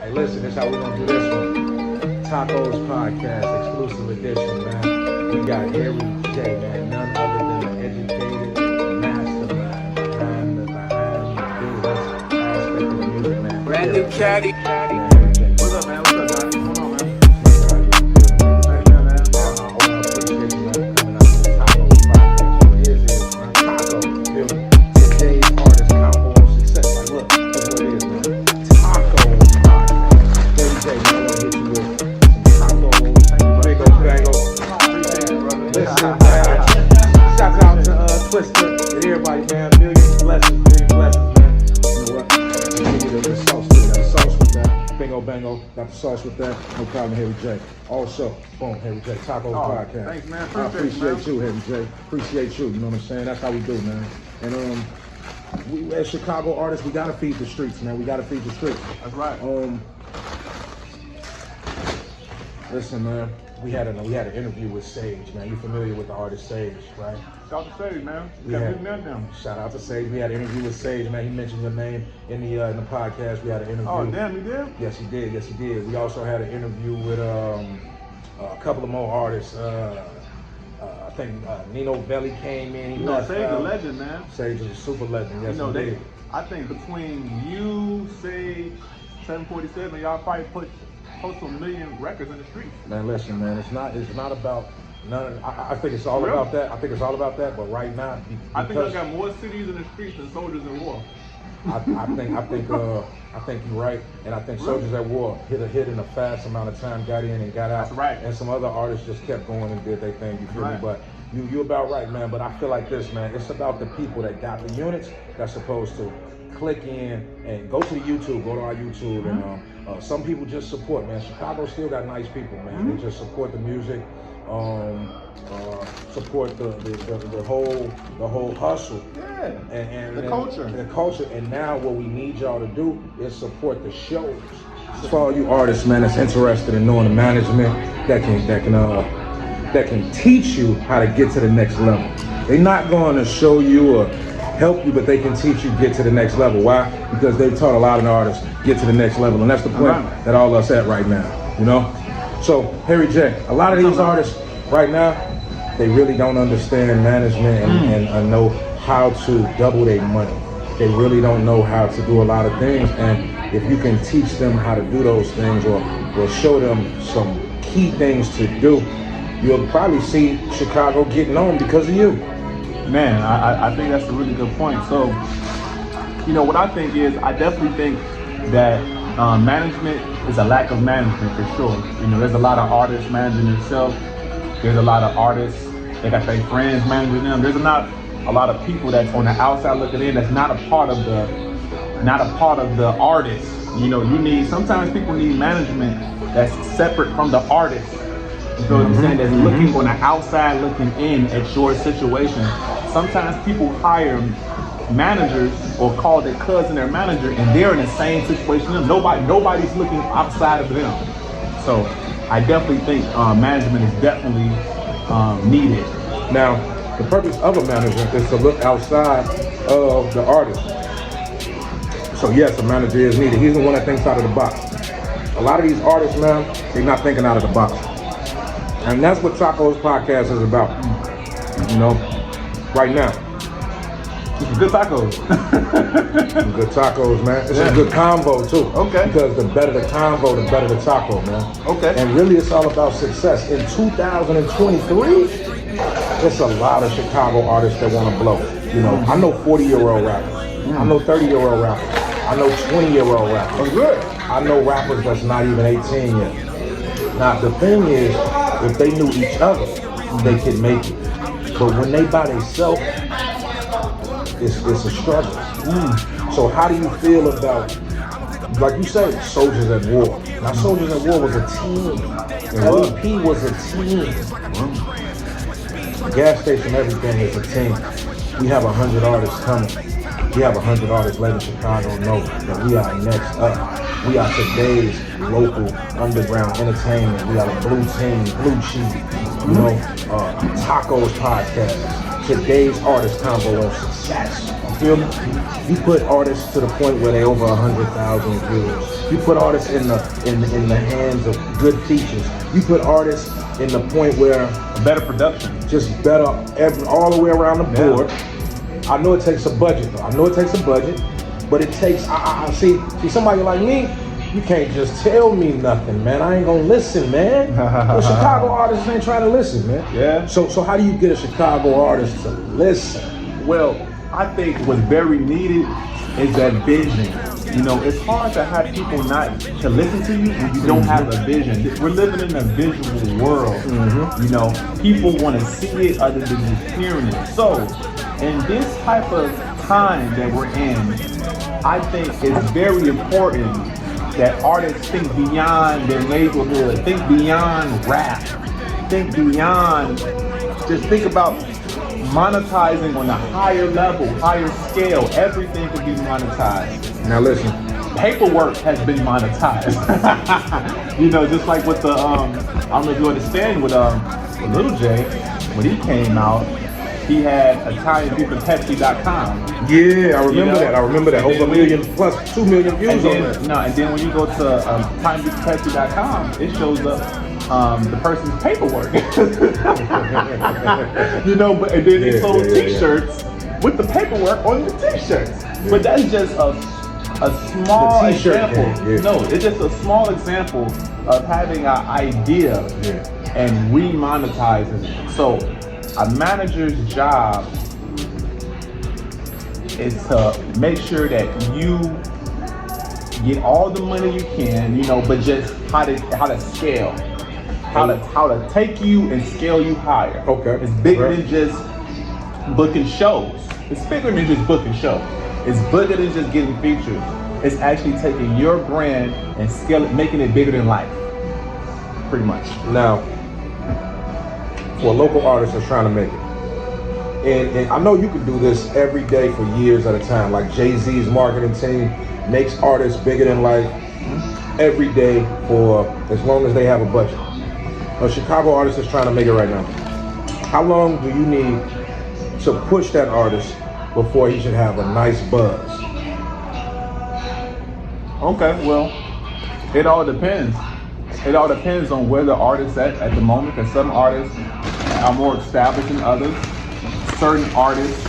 Hey, listen, this how we're gonna do this one. Tacos Podcast, exclusive edition, man. We got Harry J, man, none other than the educated mastermind behind the business aspect of the music, man. Brand new caddy. What's up, man? What's up, Johnny? What's going on, man? Got the sauce with that, no problem, Harry J. Also, boom, Harry J. Tacos Podcast. Thanks, man. I appreciate you, Harry J. Appreciate you. You know what I'm saying? That's how we do, man. And we as Chicago artists, we gotta feed the streets, man. We gotta feed the streets. That's right. Listen, man. We had an interview with Sage, man. You familiar with the artist Sage, right? Shout out to Sage, man. Shout out to Sage. We had an interview with Sage, man. He mentioned your name in the podcast. We had an interview. Oh, damn, he did? Yes, he did. Yes, he did. We also had an interview with a couple of more artists. I think Nino Belly came in. Sage is a legend, man. Sage is a super legend. Yes, I think between you, Sage, 747, y'all probably put close to 1 million records in the streets. Man, listen, man. It's not about none. I think it's all about that. I think it's all about that. But right now, I think I got more cities in the streets than soldiers in war. I think you're right, and I think Soldiers at War hit in a fast amount of time, got in and got out. That's right. And some other artists just kept going and did their thing. You feel me? But you're about right, man. But I feel like this, man. It's about the people that got the units that's supposed to click in and go to the YouTube, go to our YouTube, and some people just support, man. Chicago still got nice people, man. They just support the music, support the whole hustle, and the culture. The culture. And now what we need y'all to do is support the shows. For all you artists, man, that's interested in knowing the management that can teach you how to get to the next level. They're not going to show you or help you, but they can teach you get to the next level. Why? Because they've taught a lot of artists get to the next level, and that's the point that all of us at right now, you know? So, Harry J, a lot of these artists right now, they really don't understand management and know how to double their money. They really don't know how to do a lot of things, and if you can teach them how to do those things or show them some key things to do, you'll probably see Chicago getting on because of you. Man, I think that's a really good point. So, you know, what I think is, I definitely think that management is a lack of management for sure. You know, there's a lot of artists managing themselves. There's a lot of artists that got their friends managing them. There's not a lot of people that's on the outside looking in that's not a part of the artist. You know, sometimes people need management that's separate from the artist. You know what I'm saying? That's looking on the outside, looking in at your situation. Sometimes people hire managers or call their cousin their manager, and they're in the same situation. Nobody's looking outside of them. So I definitely think management is definitely needed. Now, the purpose of a manager is to look outside of the artist. So yes, a manager is needed. He's the one that thinks out of the box. A lot of these artists, man, they're not thinking out of the box. And that's what Tacos Podcast is about, you know, right now. Some good tacos. Some good tacos, man. It's a good combo, too. Okay. Because the better the combo, the better the taco, man. Okay. And really, it's all about success. In 2023, there's a lot of Chicago artists that want to blow. You know, I know 40-year-old rappers. I know 30-year-old rappers. I know 20-year-old rappers. Oh, good. I know rappers that's not even 18 yet. Now, the thing is, if they knew each other, they could make it. But when they by themselves, it's a struggle. So how do you feel about, like you said, Soldiers at War? Now, Soldiers at War was a team. LEP was a team. Gas Station, everything is a team. We have 100 artists coming. We have 100 artists letting Chicago know that we are next up. We are today's local underground entertainment. We are the blue team, blue cheese, you know, Tacos Podcast. Today's artist combo on success. feel me? You put artists to the point where they over 100,000 views. You put artists in the hands of good features. You put artists in the point where better production, just better all the way around the board. I know it takes a budget though. I know it takes a budget, but it takes. I see somebody like me. You can't just tell me nothing, man. I ain't gonna listen, man. The Chicago artists ain't trying to listen, man. Yeah. So how do you get a Chicago artist to listen? Well, I think what's very needed is that vision. You know, it's hard to have people not to listen to you when you don't have a vision. We're living in a visual world. You know, people want to see it other than just hearing it. So, in this type of time that we're in, I think it's very important that artists think beyond their neighborhood, think beyond rap, think beyond, just think about monetizing on a higher level, higher scale. Everything can be monetized. Now listen. Paperwork has been monetized. You know, just like with the, I don't know if you understand with Little J, when he came out, he had Italian beef and Pepsi.com. Yeah, I remember that. I remember that. Over a million plus 2 million views on that. No, and then when you go to ItalianBeefandPepsi.com, it shows up the person's paperwork. You know, but and then they sold T-shirts with the paperwork on the T-shirts. But that's just a small example. No, it's just a small example of having an idea and re-monetizing it. So a manager's job is to make sure that you get all the money you can, you know, but just how to scale, how to take you and scale you higher. Okay. It's bigger than just booking shows. It's bigger than just booking shows. It's bigger than just getting features. It's actually taking your brand and scale it, making it bigger than life. Pretty much. Now, for a local artist that's trying to make it, and I know you can do this every day for years at a time, like Jay-Z's marketing team makes artists bigger than life every day for as long as they have a budget. A Chicago artist is trying to make it right now. How long do you need to push that artist before he should have a nice buzz? Okay, well, it all depends. It all depends on where the artist's at the moment, because some artists are more established than others. Certain artists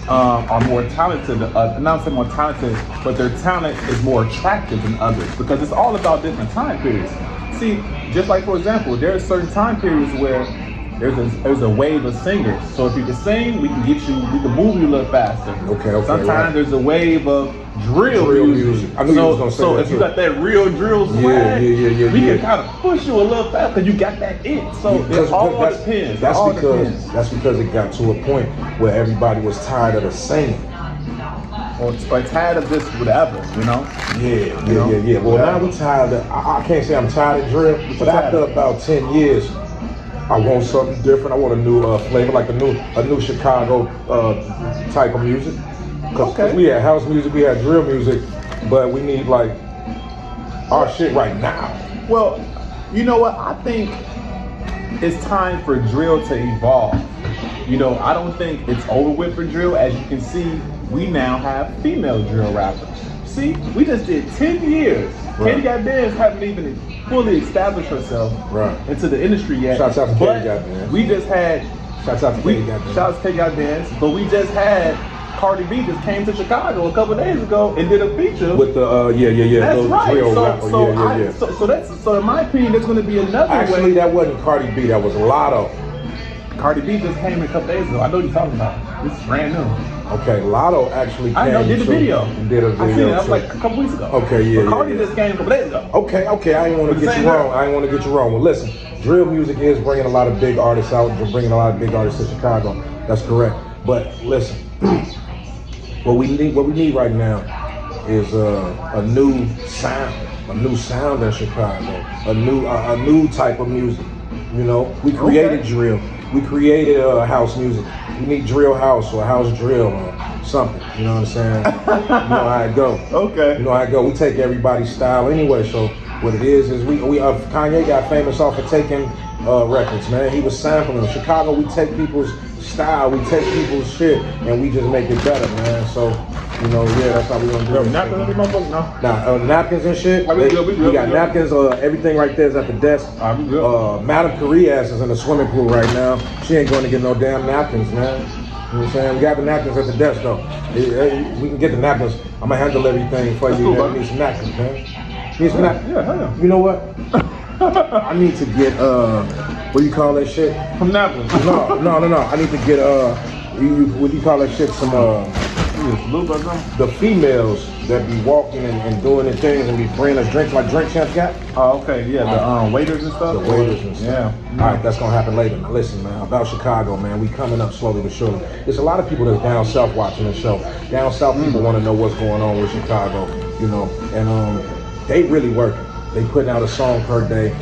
are more talented, not say more talented, but their talent is more attractive than others, because it's all about different time periods. See, just like, for example, there are certain time periods where there's a wave of singers. So if you can sing, we can move you a little faster. Okay. Sometimes there's a wave of drill music. I knew you was gonna say so that if too. you got that real drill swag, we can kind of push you a little faster because you got that it. So it all depends. That's because it got to a point where everybody was tired of the singing. Or tired of this whatever, you know? Yeah. Well, now we tired of, I can't say I'm tired of drill, but after about 10 years, I want something different. I want a new flavor, like a new Chicago type of music. Cause we had house music, we had drill music, but we need like our shit right now. Well, you know what? I think it's time for drill to evolve. You know, I don't think it's over with for drill. As you can see, we now have female drill rappers. See, we just did 10 years. Right. Katie Got Bands haven't even fully established herself into the industry yet. Shouts out to Katie Got Bands. We just had Shouts out to Katie Got Bands. Shouts to Katie Got Bands. But we just had Cardi B just came to Chicago a couple of days ago and did a feature with the That's right. drill rapper. So in my opinion, there's going to be another way. Actually, that wasn't Cardi B. That was Lotto. Cardi B just came a couple days ago. I know what you're talking about. This is brand new. Okay, Lotto actually came. I know, did a video. Did a video. I seen it. That was like a couple weeks ago. Okay, yeah. But Cardi just came a couple days ago. Okay. I ain't want to get you wrong. Well, listen, drill music is bringing a lot of big artists out. They're bringing a lot of big artists to Chicago. That's correct. But listen, what we need right now is a new sound in Chicago. A new type of music. You know, we created drill. We created house music. We need drill house or house drill or something. You know what I'm saying? You know how it go. Okay. You know how it go. We take everybody's style anyway. So what it is we Kanye got famous off of taking records, man. He was sampling. In Chicago, we take people's style. We take people's shit and we just make it better, man. So, you know, yeah, that's how we gonna do it. Napkins in this motherfucker? No. Nah, napkins and shit. We got napkins. Everything right there is at the desk. We good. Madam Koree ass is in the swimming pool right now. She ain't going to get no damn napkins, man. You know what I'm saying? We got the napkins at the desk though. We can get the napkins. I'm gonna handle everything for you. Man. Need some napkins, man. Need some napkins. Yeah, hell yeah. You know what? I need to get what do you call that shit? Some napkins. No. I need to get what do you call that shit? Some the females that be walking and doing the things and be bringing us drinks like Drink Champs got. Oh, okay, yeah, the waiters and stuff. The waiters and stuff. Yeah. All right, that's gonna happen later. Now listen, man, about Chicago, man, we coming up slowly but surely. There's a lot of people that's down south watching the show. Down south people want to know what's going on with Chicago, you know, and they really working. They putting out a song per day,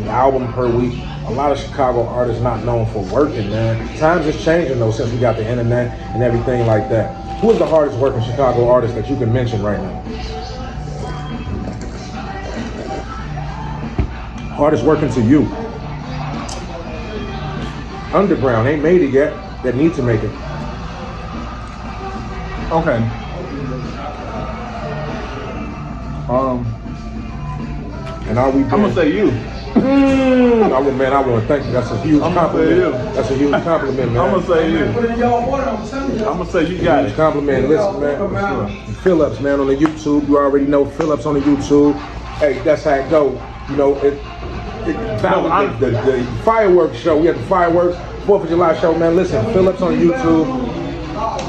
album per week. A lot of Chicago artists not known for working, man. Times is changing though since we got the internet and everything like that. Who is the hardest working Chicago artist that you can mention right now? Hardest working to you. Underground ain't made it yet. That need to make it. Okay. And are we? I'm gonna say you. I want to thank you. That's a huge compliment. That's a huge compliment, man. I'm gonna say you. I'm gonna say you got it. Compliment. Listen, man. Phillups, man, on the YouTube. You already know Phillups on the YouTube. Hey, that's how it go. You know, the fireworks show. We had the fireworks 4th of July show, man. Listen, Phillups on YouTube.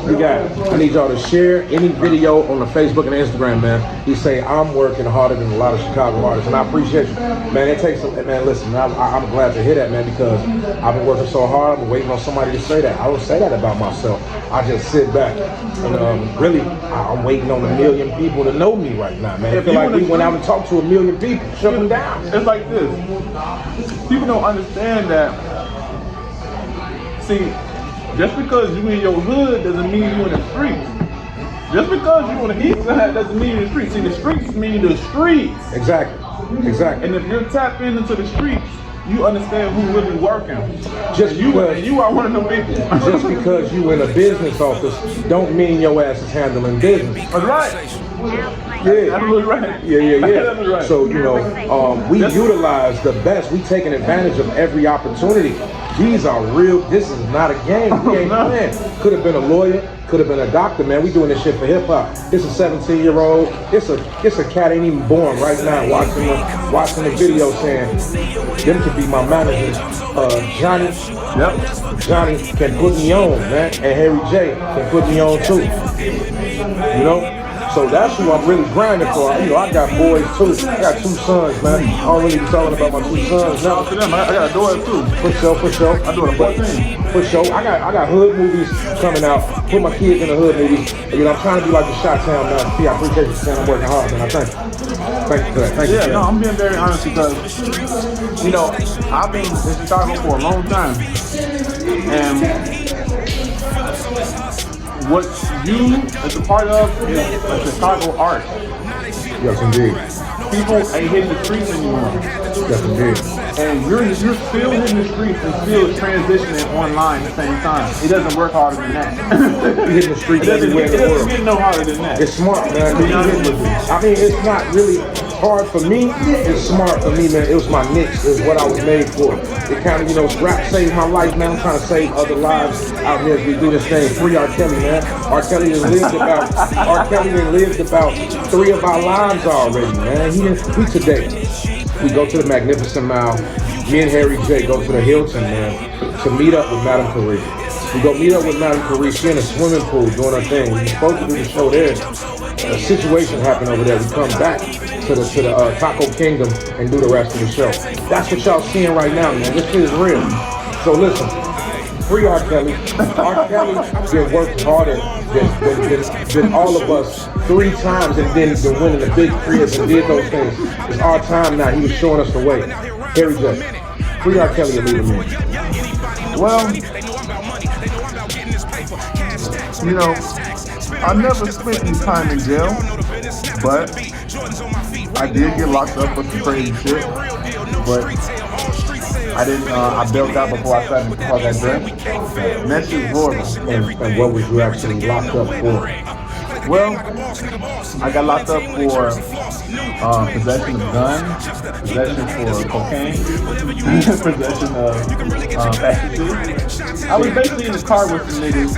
We got it. I need y'all to share any video on the Facebook and Instagram, man. He say I'm working harder than a lot of Chicago artists, and I appreciate you, man. It takes some, man. Listen, I'm glad to hear that, man, because I've been working so hard. I've been waiting on somebody to say that. I don't say that about myself. I just sit back and really, I'm waiting on 1 million people to know me right now, man. I feel like we went out and talked to 1 million people, shut them down. It's like this. People don't understand that. See. Just because you in your hood doesn't mean you in the streets. Just because you on the east side doesn't mean you in the streets. See, the streets mean the streets. Exactly. And if you're tapped into the streets, you understand who's really working. Just because you are one of them people. Just because you in a business office don't mean your ass is handling business. That's right. Yeah. Absolutely right. Yeah. Absolutely right. So, you know, we utilize the best. We taking advantage of every opportunity. These are real. This is not a game. We ain't playing. Could have been a lawyer. Could have been a doctor, man. We doing this shit for hip hop. It's a 17-year-old. It's a cat ain't even born right now watching the video saying, them could be my managers. Johnny. Yep. Johnny can put me on, man. And Harry J can put me on too. You know? So that's who I'm really grinding for. You know, I got boys too. I got 2 sons, man. I don't really be talking about my 2 sons now. I got a daughter too. For sure. I do it 14. For sure. I got hood movies coming out. Put my kids in the hood movies. You know, I'm trying to be like the Chi-Town man. See, I appreciate you saying I'm working hard, man. I thank you. Thank you for that. Thank you. Yeah, no, I'm being very honest because, you know, I've been in Chicago for a long time. And what you as a part of is a Chicago art. Yes, indeed. People ain't hitting the streets anymore. Yes, indeed. And you're still hitting the streets and still transitioning online at the same time. It doesn't work harder than that. You hitting the streets everywhere in the world. It doesn't get no harder than that. It's smart, man. I mean, it's not really hard for me. It's smart for me, man. It was my niche. It was what I was made for. It kind of, you know, rap saved my life, man. I'm trying to save other lives out here as we do this thing. Free R. Kelly, man. R. Kelly has lived about 3 of our lives already, man. We today. We go to the Magnificent Mile. Me and Harry J go to the Hilton, man, to meet up with Madam Koree. We go meet up with Madam Koree. She in a swimming pool doing her thing. We were supposed to do the show there. A situation happened over there. We come back to the Taco Kingdom and do the rest of the show. That's what y'all seeing right now, man. This shit is real. So listen, free R. Kelly. R. Kelly been working harder than all of us 3 times and then been winning the big cribs and did those things. It's our time now. He was showing us the way. Harry J. Free R. Kelly and leave him in. Well, you know, I never spent any time in jail, but I did get locked up for some crazy shit. But I didn't. I built out before I started before I got dressed. And that shit was horrible. And what was you actually locked up for? Well, I got locked up for possession of guns, possession for cocaine, possession of ecstasy. I was basically in the car with some niggas.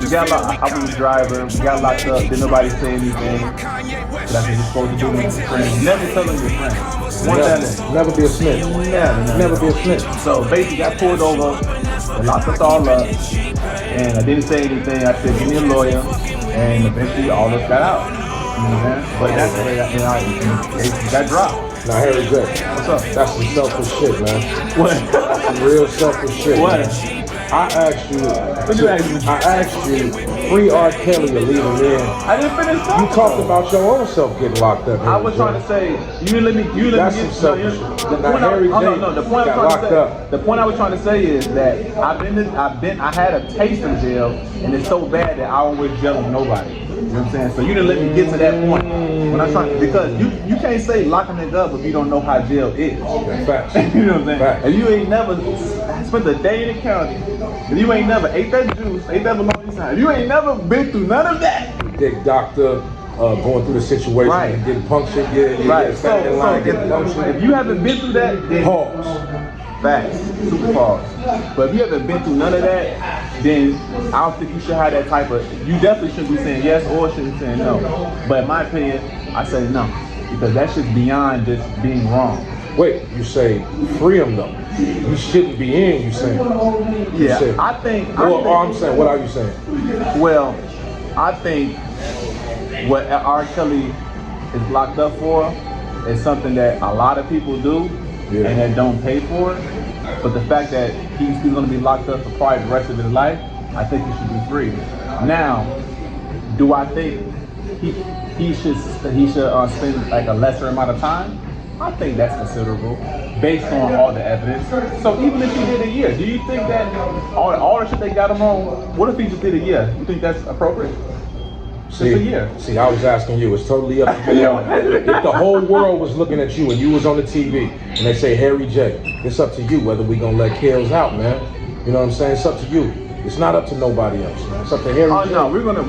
We got I was a driver. We got locked up. Didn't nobody say anything. That's what you're supposed to do with your friends. Never tell them your friends. Never be a snitch. Never be a snitch. So basically, I pulled over. They locked us all up. And I didn't say anything. I said, give me a lawyer. And eventually all of us got out. You know what I'm saying? But that's the way I got dropped. Now, Harry J, what's up? That's some selfish shit, man. What? Some real selfish shit. What? Man. I asked you. What you asked me? I asked you, free R. Kelly to leave him in. I didn't finish talking. You talked about your own self getting locked up. I was trying to say, you let me. That's some selfish shit. Now, Harry J the point got locked up. The point I was trying to say is that I had a taste of jail, and it's so bad that I don't wish jail on nobody. You know what I'm saying? So you didn't let me get to that point. When I'm trying, because you can't say locking it up if you don't know how jail is. Facts. You know what I'm saying? Facts. If you ain't never spent a day in the county, if you ain't never ate that juice, ate that bologna time, if you ain't never been through none of that. Dick doctor, going through the situation, Right. and getting punctured, standing in line, getting punctured. If you haven't been through that, then Pause. facts, super pause. But if you haven't been through none of that, then I don't think you should have that type of. You definitely shouldn't be saying yes or shouldn't be saying no. But in my opinion, I say no because that's just beyond just being wrong. Wait, you say free him though? You shouldn't be in. You saying? Yeah, say, I think. I'm saying. What are you saying? Well, I think what R. Kelly is locked up for is something that a lot of people do. Yeah. And that don't pay for it. But the fact that he's going to be locked up for probably the rest of his life, I think he should be free. Now, do I think he should spend like a lesser amount of time? I think that's considerable based on all the evidence. So even if he did a year, do you think that all the shit they got him on, what if he just did a year? You think that's appropriate? See, a year. See, I was asking you. It's totally up to you. If the whole world was looking at you and you was on the TV and they say, Harry J, it's up to you whether we gonna let Kells out, man. You know what I'm saying? It's up to you. It's not up to nobody else, man. It's up to Harry J. No, we're gonna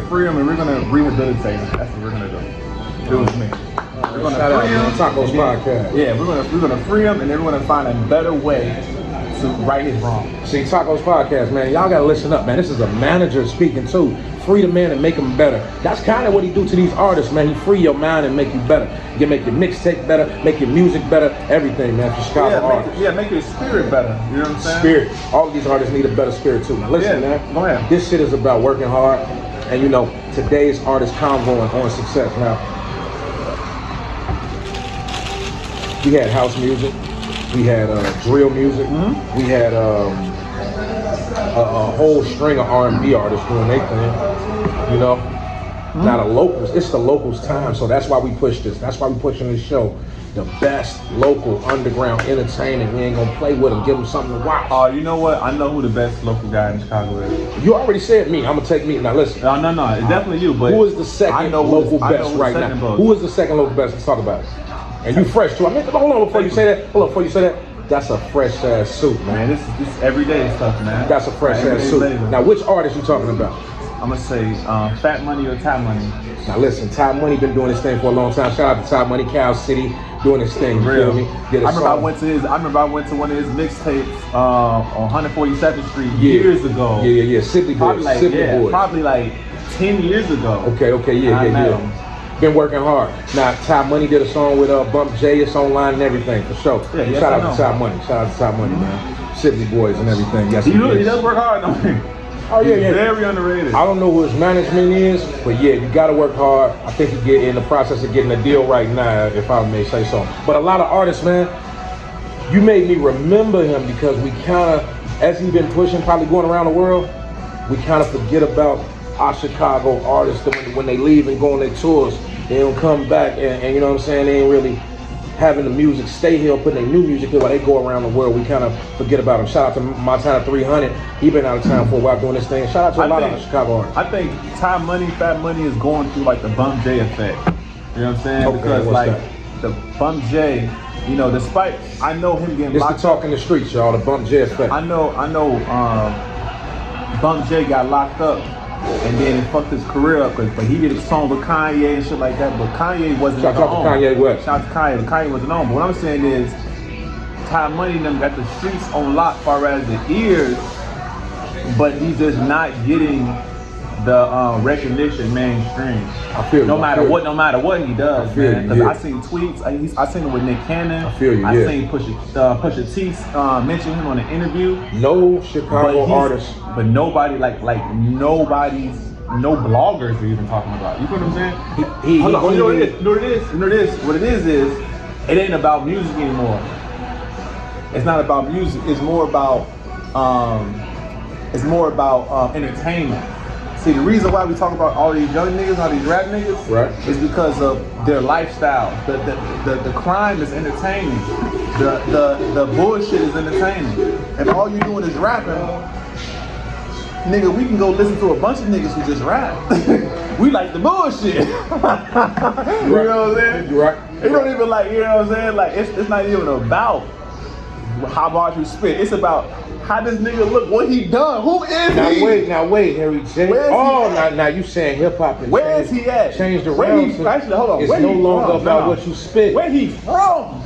free him and we're gonna rehabilitate him. That's what we're gonna do. Do it with me. We're gonna free him. Tacos Podcast. Yeah, we're gonna free him and then we're gonna find a better way to right his wrong. See, Tacos Podcast, man, y'all gotta listen up, man. This is a manager speaking too. Free the man and make him better. That's kind of what he do to these artists, man. He free your mind and make you better. You can make your mixtape better, make your music better, everything, man, for Chicago artists. Make your spirit better. You know what I'm saying? Spirit. All of these artists need a better spirit too. Now listen, man. Go ahead. This shit is about working hard. And you know, today's artist convoing on success. Now, we had house music. We had drill music. Mm-hmm. We had a whole string of R&B artists doing their thing, you know. Mm-hmm. Now the locals, it's the locals' time, so that's why we push this. That's why we pushing this show. The best local underground entertainment. We ain't gonna play with them, give them something to watch. Oh, you know what? I know who the best local guy in Chicago is. You already said me. I'm gonna take me. Now listen. No, it's definitely you. But who is the second local best right now? Who is the second local best? Let's talk about it. And you fresh too. I mean, hold on before you say that. Hold on before you say that. That's a fresh ass suit, man. This everyday stuff, man. That's a fresh ass suit. Now, which artist you talking about? I'm gonna say Fat Money or Ty Money. Now listen, Ty Money been doing this thing for a long time. Shout out to Ty Money, Cal City, doing this thing. You feel me? I remember I went to one of his mixtapes on 147th Street years ago. Yeah. Sibley Boys. Boys. Probably like 10 years ago. Okay, yeah. Been working hard. Now, Ty Money did a song with Bump J. It's online and everything, for sure. Yeah, shout out to Ty Money. Shout out to Ty Money, man. Sibley Boys and everything. Yes, he does work hard, don't he? Oh, yeah. Very underrated. I don't know who his management is, but yeah, you got to work hard. I think he get in the process of getting a deal right now, if I may say so. But a lot of artists, man, you made me remember him because we kind of, as he been pushing, probably going around the world, we kind of forget about our Chicago artists when they leave and go on their tours. They don't come back and you know what I'm saying, they ain't really having the music stay here, putting their new music here while they go around the world. We kind of forget about them. Shout out to Montana 300. He been out of town for a while doing this thing. Shout out to a lot of Chicago artists. I think Ty Money, Fat Money is going through like the Bump J effect. You know what I'm saying? Okay, because what's like that? the Bump J, you know, despite I know him getting It's locked the talk in the streets, y'all. The Bump J effect. I know. Bump J got locked up, and then it fucked his career up. But he did a song with Kanye and shit like that. But Kanye wasn't Shout out to Kanye West. Shout out to Kanye, but Kanye wasn't on. But what I'm saying is, Ty Money and them got the streets on lock, far as the ears, but he's just not getting the recognition mainstream. I feel you. No matter what he does, man. Because yeah. I seen tweets. I seen it with Nick Cannon. I feel you. I Yeah. seen Pusha T mention him on an interview. No Chicago artists. But nobody no bloggers are even talking about it. You know what I'm saying? Hold on, you know what it is? What it is it ain't about music anymore. It's not about music. It's more about entertainment. See, the reason why we talk about all these young niggas, all these rap niggas, right, is because of their lifestyle. The crime is entertaining. The bullshit is entertaining. If all you doing is rapping, nigga, we can go listen to a bunch of niggas who just rap. We like the bullshit. You know what I'm saying? Right. It don't even you know what I'm saying? Like it's not even about how hard you spit. It's about how this nigga look, what he done, who is he? Now wait, Harry J. Now you saying hip hop and where is he at? Changed around. Actually, hold on. It's no longer about what you spit. Where he from?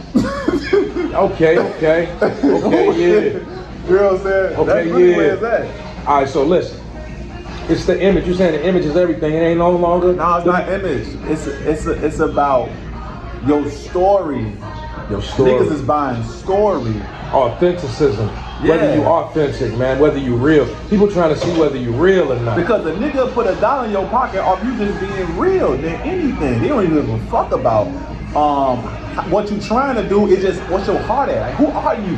Okay, yeah. You know what I'm saying? Okay, That's really yeah. where it's at. All right, so listen. It's the image. You're saying the image is everything. It ain't no longer. No, it's not image. It's about your story. Your story. Niggas is buying story. Authenticism. Yeah. Whether you authentic, man, whether you real. People trying to see whether you real or not. Because a nigga put $1 in your pocket off you just being real than anything. They don't even give a fuck about what you trying to do. Is just what's your heart at. Like, who are you?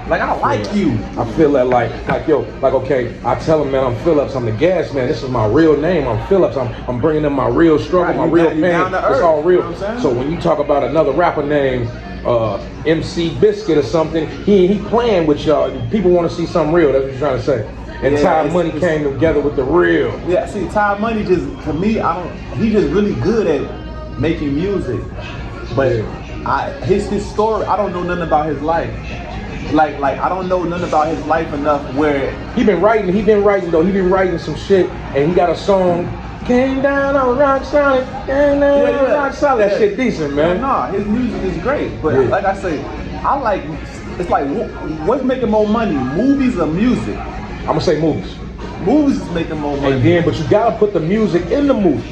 Like, I like you. I feel that okay, I tell them, man, I'm Phillips, I'm the gas man, this is my real name, I'm Phillips, I'm bringing in my real struggle, my real pain, it's all real. You know so when you talk about another rapper named MC Biscuit or something, he playing with y'all, people want to see something real, that's what you're trying to say. And Ty Money came together with the real. Yeah, see, Ty Money just, to me, he just really good at making music. But his story, I don't know nothing about his life. Like I don't know nothing about his life enough where he been writing some shit, and he got a song, came down on rock solid, came down on rock solid. That shit decent, man. Nah, his music is great, but like I say, it's like what's making more money, movies or music? I'm gonna say movies. Movies is making more money. And then, but you gotta put the music in the movies.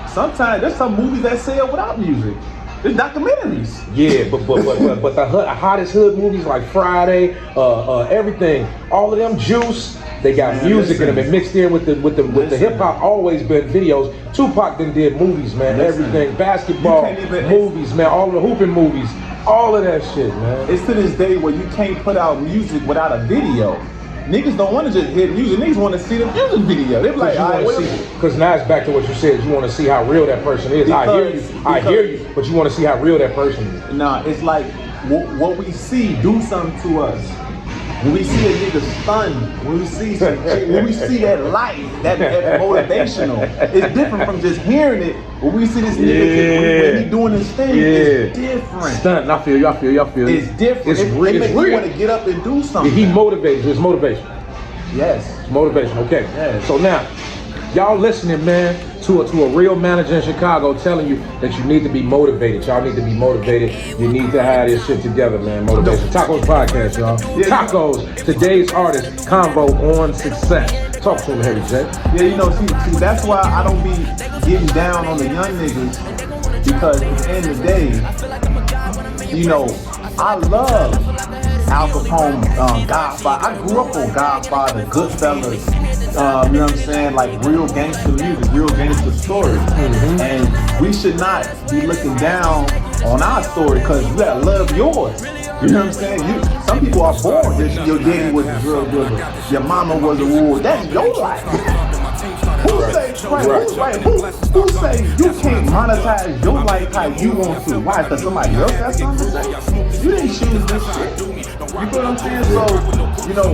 Sometimes there's some movies that sell without music. There's documentaries. Yeah, but the hottest hood movies like Friday, everything, all of them Juice, they got music in them and mixed in with the hip hop. Always been videos. Tupac then did movies, man. Everything, basketball, movies, man. All the hooping movies, all of that shit, man. It's to this day where you can't put out music without a video. Niggas don't want to just hear music. Niggas want to see the music video. They're like, because now it's back to what you said. You want to see how real that person is. I hear you, but you want to see how real that person is. Nah, it's like what we see do something to us. When we see a nigga stunned, when we see that life, that motivational, it's different from just hearing it. When we see this nigga when he doing his thing, it's different. Stunned. I feel you. It's different. It's real. It makes you want to get up and do something. He motivates. It's motivation. Yes. It's motivation. Okay. Yes. So now, y'all listening, man, to a real manager in Chicago telling you that you need to be motivated. Y'all need to be motivated. You need to have this shit together, man. Motivation. Tacos Podcast, y'all. Yeah. Tacos, today's artist, convo on success. Talk to him, Harry J. Yeah, you know, see, that's why I don't be getting down on the young niggas, because at the end of the day, you know, I love Al Capone, Godfather. I grew up on Godfather, Goodfellas. You know what I'm saying? Like real gangster music, real gangster stories. Mm-hmm. And we should not be looking down on our story, because you gotta love yours. You know what I'm saying? Some people are born that your daddy was a drug dealer, your mama was a war. That's your life. Who say you can't monetize your life how you want to? Why? Because somebody else has something to say? You didn't choose this shit. You know what I'm saying? So, you know,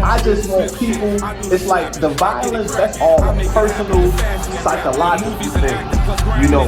I just want people, it's like the violence, that's all a personal, psychological thing. You know,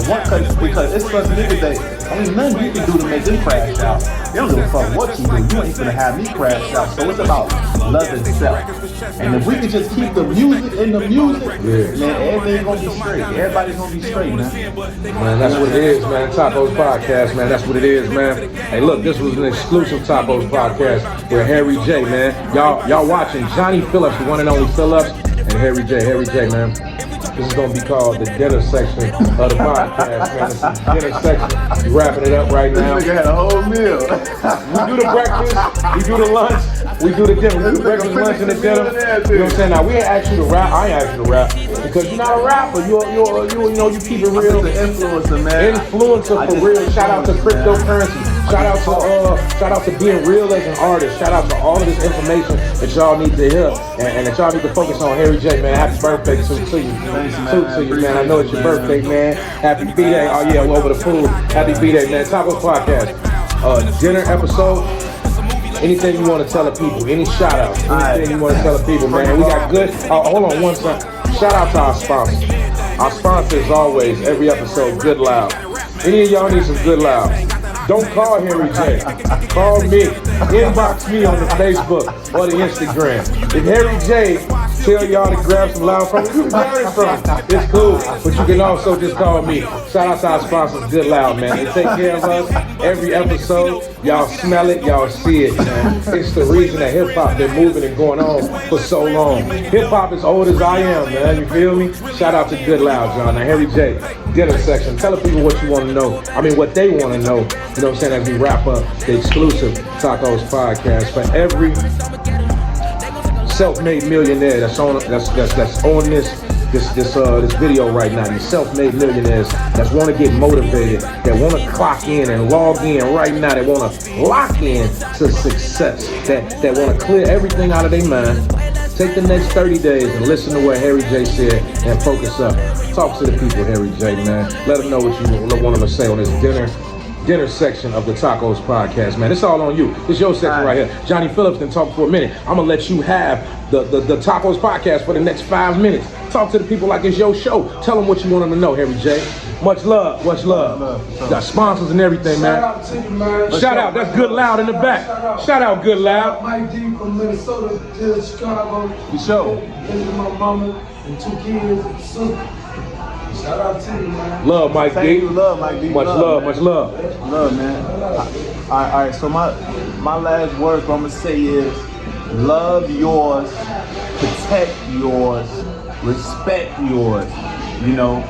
because it's some niggas that ain't nothing you can do to make them crash out. They don't give a fuck what you do. You ain't gonna have me crash out. So it's about loving self. And if we can just keep the music in the music, man, everything's gonna be straight. Everybody's gonna be straight, man. Man, that's what it is, man. Tacos Podcast, man. That's what it is, man. Hey, look, this was an exclusive Tacos Podcast with Harry J, man. Y'all watching Johnnyfillups, the one and only Phillips, and Harry J, man. This is gonna be called the dinner section of the podcast, man. This is the dinner section. We wrapping it up right now. This nigga had a whole meal. We do the breakfast, we do the lunch, we do the dinner. We do breakfast, lunch, and the dinner. You know what I'm saying? Now we ain't asked you to rap. I ain't asked you to rap because you're not a rapper. You keep it real. I'm an influencer, man. Influencer for real. Shout out to cryptocurrency. Shout out to being real as an artist. Shout out to all of this information that y'all need to hear and that y'all need to focus on. Harry J, man. Happy birthday to you. Thanks, To you, man. I know it's your birthday, man. Happy B-Day. Oh yeah, we're over the food. Happy B-Day, man. Tacos Podcast. Dinner episode. Anything you want to tell the people? Any shout outs? Anything you want to tell the people, man? We got good. Hold on one second. Shout out to our sponsor. Our sponsor is always every episode Good Loud. Any of y'all need some Good Loud? Don't call Harry J. Call me. Inbox me on the Facebook or the Instagram. If Harry J tell y'all to grab some loud from me, you can grab it from me. It's cool. But you can also just call me. Shout out to our sponsors, Good Loud, man. They take care of us every episode. Y'all smell it, y'all see it, man. It's the reason that hip hop been moving and going on for so long. Hip hop is old as I am, man. You feel me? Shout out to Good Loud, John. Now, Harry J, dinner section. Tell the people what you want to know. I mean, what they want to know. You know what I'm saying? As we wrap up the exclusive Tacos Podcast for every self-made millionaire that's on this video right now. These self-made millionaires that want to get motivated, that want to clock in and log in right now, that want to lock in to success, that want to clear everything out of their mind. Take the next 30 days and listen to what Harry J said and focus up. Talk to the people, Harry J, man. Let them know what you want them to say on this dinner section of the Tacos Podcast, man. It's all on you. It's your section right here. Johnnyfillups can talk for a minute. I'm gonna let you have the Tacos Podcast for the next 5 minutes. Talk to the people like it's your show. Tell them what you want them to know, Harry J. Much love, much love. Got sponsors and everything, man. Shout out to you, man. Shout out. That's Good Loud in the back. Shout out Good Loud. Mike D from Minnesota to Chicago. The show. Visiting my mama and 2 kids and sister. Shout out to you, man. Love, Mike D. Thank you, love, Mike D. Much love, much love. Love, man. All right, so my last words I'm gonna say is love yours, protect yours, respect yours. You know,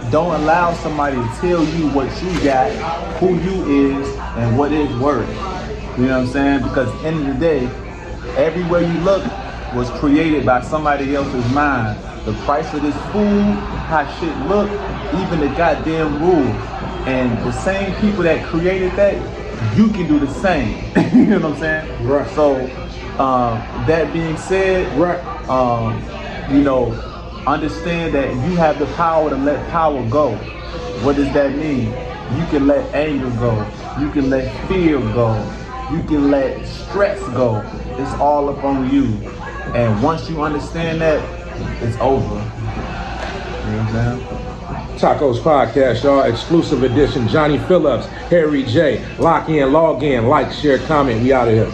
don't allow somebody to tell you what you got, who you is, and what it's worth. You know what I'm saying? Because at the end of the day, everywhere you look was created by somebody else's mind. The price of this food, how shit look, even the goddamn rules. And the same people that created that, you can do the same. You know what I'm saying? Right. So, that being said, Right. You know, understand that you have the power to let power go. What does that mean? You can let anger go. You can let fear go. You can let stress go. It's all up on you. And once you understand that, it's over. You know what I'm saying? Tacos Podcast, y'all. Exclusive edition. Johnnyfillups, Harry J. Lock in, log in, like, share, comment. We out of here.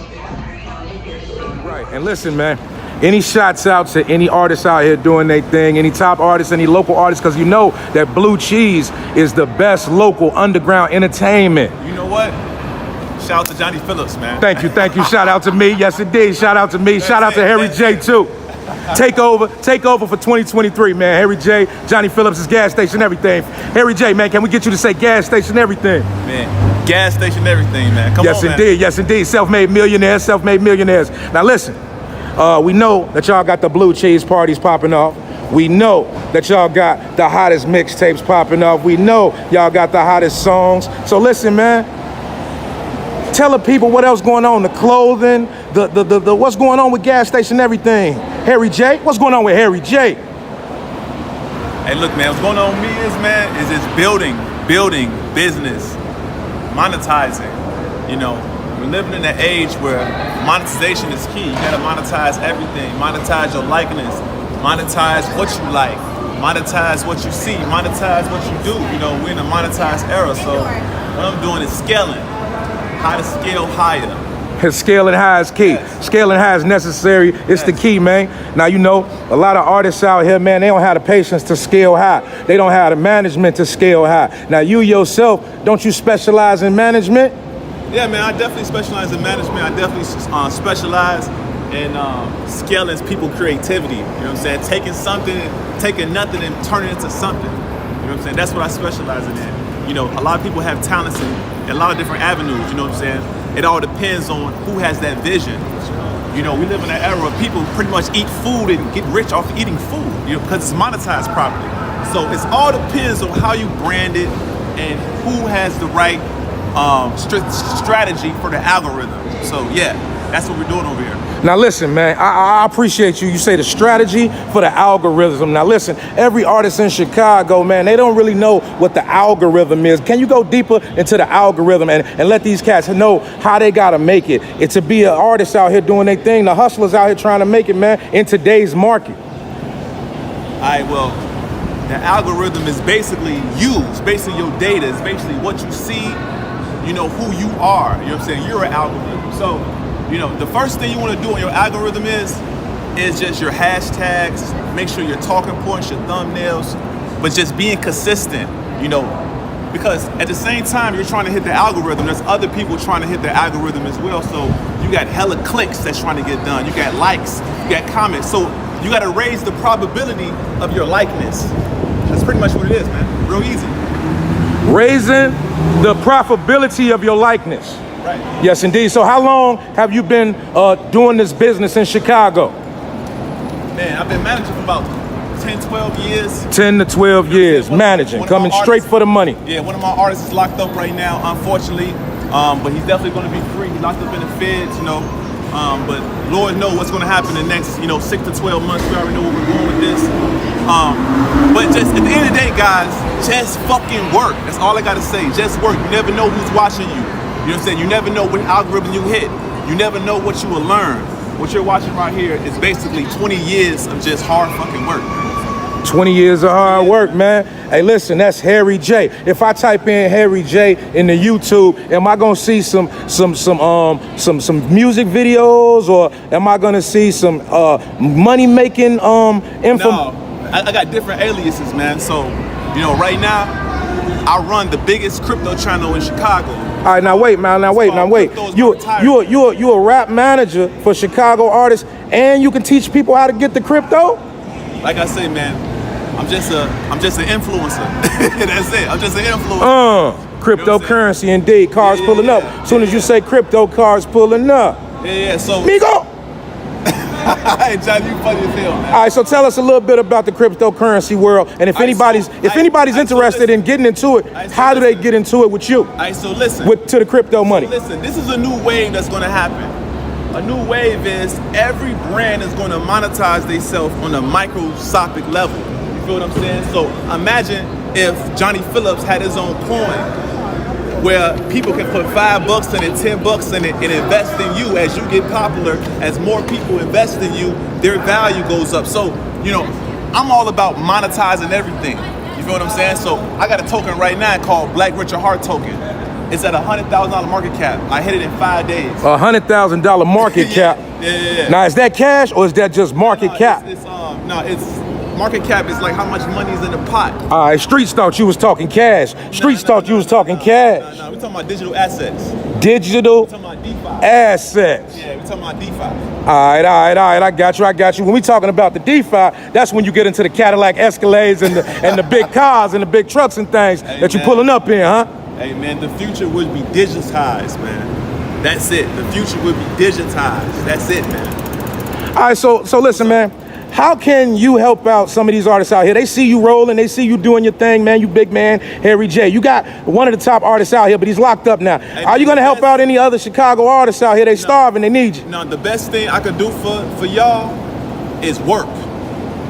Right. And listen, man. Any shots out to any artists out here doing their thing, any top artists, any local artists, because you know that Blue Cheese is the best local underground entertainment. You know what? Shout out to Johnnyfillups, man. Thank you. Shout out to me. Yes, indeed. Shout out to me. Shout out to Harry J, too. Take over for 2023, man. Harry J, Johnnyfillups' gas station, everything. Harry J, man, can we get you to say gas station, everything? Man, gas station, everything, man. Come Yes, on, indeed. man. Yes, indeed. Self-made millionaires. Now, listen. We know that y'all got the Blue Cheese parties popping off. We know that y'all got the hottest mixtapes popping off. We know y'all got the hottest songs. So listen, man. Tell the people what else going on. The clothing, the what's going on with gas station, everything. Harry J, what's going on with Harry J? Hey, look, man, what's going on with me is just building business, monetizing. You know, we're living in an age where monetization is key. You gotta monetize everything. Monetize your likeness. Monetize what you like. monetize what you see, monetize what you do. You know, we're in a monetized era, so what I'm doing is scaling. How to scale higher. Scaling high is key. Scaling high is necessary. It's the key, man. Now, you know, a lot of artists out here, man, they don't have the patience to scale high. They don't have the management to scale high. Now, you yourself, don't you specialize in management? Yeah, man, I definitely specialize in management. I definitely specialize in scaling people's creativity. You know what I'm saying? Taking nothing and turning it into something. You know what I'm saying? That's what I specialize in. You know, a lot of people have talents in a lot of different avenues. You know what I'm saying? It all depends on who has that vision. You know, we live in an era where people pretty much eat food and get rich off eating food, you know, because it's monetized properly. So it's all depends on how you brand it and who has the right strategy for the algorithm. So yeah, that's what we're doing over here. Now listen, man, I appreciate you. You say the strategy for the algorithm. Now listen, every artist in Chicago, man, they don't really know what the algorithm is. Can you go deeper into the algorithm and let these cats know how they gotta make it? It's to be an artist out here doing their thing, the hustlers out here trying to make it, man, in today's market. All right, well, the algorithm is basically you. It's basically your data. It's basically what you see, you know, who you are. You know what I'm saying? You're an algorithm. So, you know, the first thing you want to do on your algorithm is just your hashtags, make sure your talking points, your thumbnails, but just being consistent, you know, because at the same time you're trying to hit the algorithm, there's other people trying to hit the algorithm as well. So you got hella clicks that's trying to get done. You got likes, you got comments. So you got to raise the probability of your likeness. That's pretty much what it is, man. Real easy. Raising the profitability of your likeness. Right. Yes, indeed. So how long have you been doing this business in Chicago? Man, I've been managing for about 10, 12 years. 10 to 12 years, managing, coming straight for the money. Yeah, one of my artists is locked up right now, unfortunately, but he's definitely going to be free. He's locked up in the feds, you know, but Lord knows what's going to happen in the next, you know, 6 to 12 months. We already know where we're going with this. But just at the end of the day, guys, just fucking work. That's all I got to say. Just work. You never know who's watching you. You know what I'm saying? You never know what algorithm you hit. You never know what you will learn. What you're watching right here is basically 20 years of just hard fucking work. 20 years of hard work, man. Hey, listen, that's Harry J. If I type in Harry J in the YouTube, am I gonna see some music videos, or am I gonna see some money making info? No, I got different aliases, man. So, you know, right now I run the biggest crypto channel in Chicago. All right, now wait, man. Now wait. You a rap manager for Chicago artists, and you can teach people how to get the crypto? Like I say, man, I'm just an influencer. That's it. I'm just an influencer. Cryptocurrency, indeed. Cars pulling up. As soon as you say crypto, cars pulling up. Yeah. So. Migo. Hey, John, you funny as hell, man. All right, so tell us a little bit about the cryptocurrency world, and if anybody's interested in getting into it, how do they get into it with you? All right, so listen. To the crypto money. Listen, this is a new wave that's going to happen. A new wave is every brand is going to monetize themselves on a microscopic level. You feel what I'm saying? So imagine if Johnnyfillups had his own coin, where people can put $5 in it, $10 in it, and invest in you. As you get popular, as more people invest in you, their value goes up. So, you know, I'm all about monetizing everything. You feel what I'm saying? So I got a token right now called Black Richard Heart token. It's at $100,000 market cap. I hit it in 5 days. $100,000 market cap. Yeah. Now, is that cash or is that just market cap? It's market cap is like how much money is in the pot. All right, Streets thought you was talking cash. Streets thought you was talking cash. No, we're talking about digital assets. Digital We're talking about DeFi. assets. Yeah, we're talking about DeFi. All right. I got you. When we talking about the DeFi, that's when you get into the Cadillac Escalades and the big cars and the big trucks and things that you pulling up in, huh? Hey, man, the future would be digitized, man. That's it. The future would be digitized. That's it, man. All right, so listen, man. How can you help out some of these artists out here? They see you rolling, they see you doing your thing, man. You big man, Harry J. You got one of the top artists out here, but he's locked up now. Hey, are you gonna help out any other Chicago artists out here? They starving, they need you. No, the best thing I could do for y'all is work.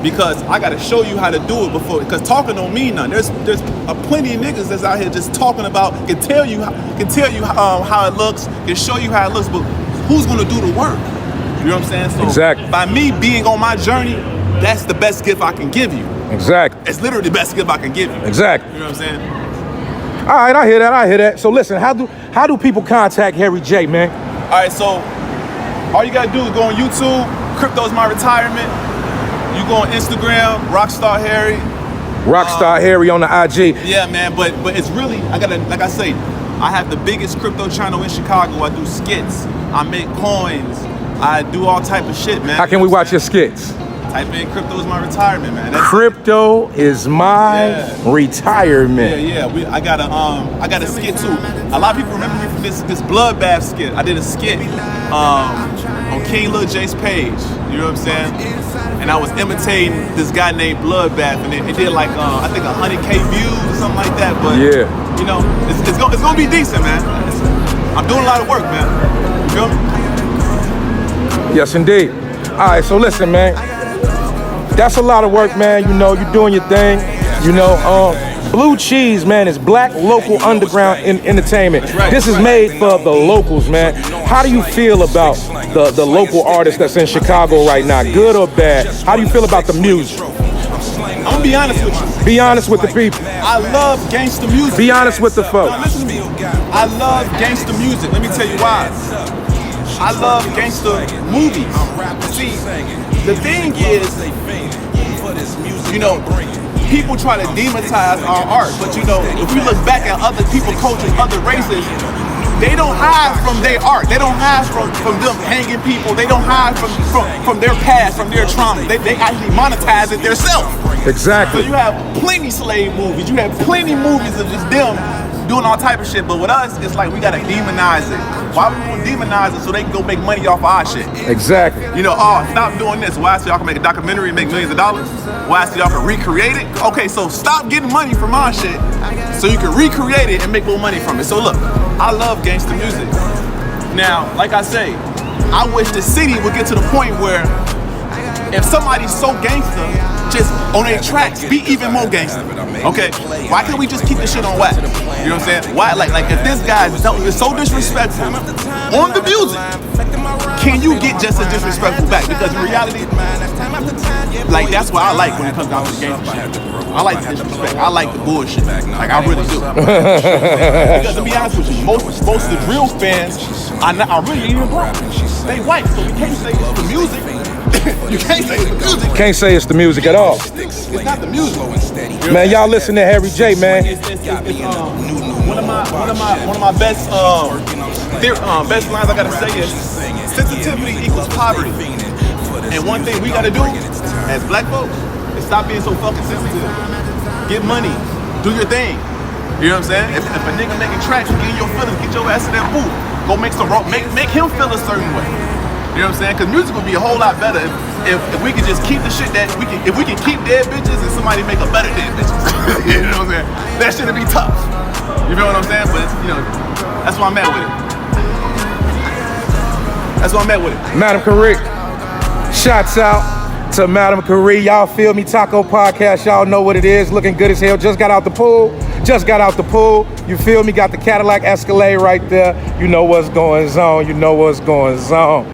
Because I gotta show you how to do it before. Because talking don't mean nothing. There's plenty of niggas that's out here just talking about, can tell you how it looks, can show you how it looks, but who's gonna do the work? You know what I'm saying? So Exactly. by me being on my journey, that's the best gift I can give you. Exactly. It's literally the best gift I can give you. Exactly. You know what I'm saying? All right, I hear that. So listen, how do people contact Harry J, man? All right, so all you gotta do is go on YouTube. Crypto's my retirement. You go on Instagram, Rockstar Harry. Rockstar Harry on the IG. Yeah, man, but it's really, like I say, I have the biggest crypto channel in Chicago. I do skits, I make coins, I do all type of shit, man. How can we watch your skits? Type in Crypto is my retirement, man. Crypto is my retirement. Yeah. I got a skit too. A lot of people remember me from this bloodbath skit. I did a skit on King Lil J's page. You know what I'm saying? And I was imitating this guy named Bloodbath, and it did like I think 100K views or something like that. But yeah, you know, it's gonna be decent, man. I'm doing a lot of work, man. You feel me? Yes, indeed. All right, so listen, man. That's a lot of work, man. You know, you're doing your thing. You know, Blue Cheese, man, is black local underground entertainment. Right. This is made for the locals, man. How do you feel about the local artists that's in Chicago right now, good or bad? How do you feel about the music? I'm gonna be honest with you. Be honest with the people. I love gangster music. Be honest with the folks. Now, listen to me. I love gangster music. Let me tell you why. I love gangster movies. See, the thing is, you know, people try to demonize our art, but you know, if we look back at other people's cultures, other races, they don't hide from their art. They don't hide from them hanging people. They don't hide from their past, from their trauma. They actually monetize it themselves. Exactly. So you have plenty slave movies. You have plenty movies of just them doing all type of shit. But with us, it's like we gotta demonize it. Why we gonna demonize it so they can go make money off of our shit? Exactly. You know, stop doing this. Why so y'all can make a documentary and make millions of dollars? Why so y'all can recreate it? Okay, so stop getting money from our shit so you can recreate it and make more money from it. So look, I love gangster music. Now, like I say, I wish the city would get to the point where if somebody's so gangster, just on their tracks, be even more gangster. Okay? Why can't we just keep this shit on wax? You know what I'm saying? Why? Like if this guy is so disrespectful on the music, can you get just as disrespectful back? Because in reality, like that's what I like when it comes down to the gangster shit. I like the disrespect. I like the bullshit. Like I really do. Because to be honest with you, most of the real fans are really even black. They white, so we can't say it's the music. You can't say it's the music. Can't say it's the music at all. It's not the music. Man, y'all listen to Harry J, man. It's one of my best best lines I gotta say is sensitivity equals poverty. And one thing we gotta do as black folks is stop being so fucking sensitive. Get money, do your thing. You know what I'm saying? If a nigga making tracks, you get in your feelings, get your ass in that booth. Go make some make him feel a certain way. You know what I'm saying? Because music would be a whole lot better if we could just keep the shit that if we can keep dead bitches and somebody make a better dead bitches. You know what I'm saying? That shit'd be tough. You feel what I'm saying? But you know, that's why I'm at with it. That's why I'm at with it. Madam Koree. Shouts out to Madam Koree. Y'all feel me? Taco Podcast. Y'all know what it is. Looking good as hell. Just got out the pool. You feel me? Got the Cadillac Escalade right there. You know what's going on.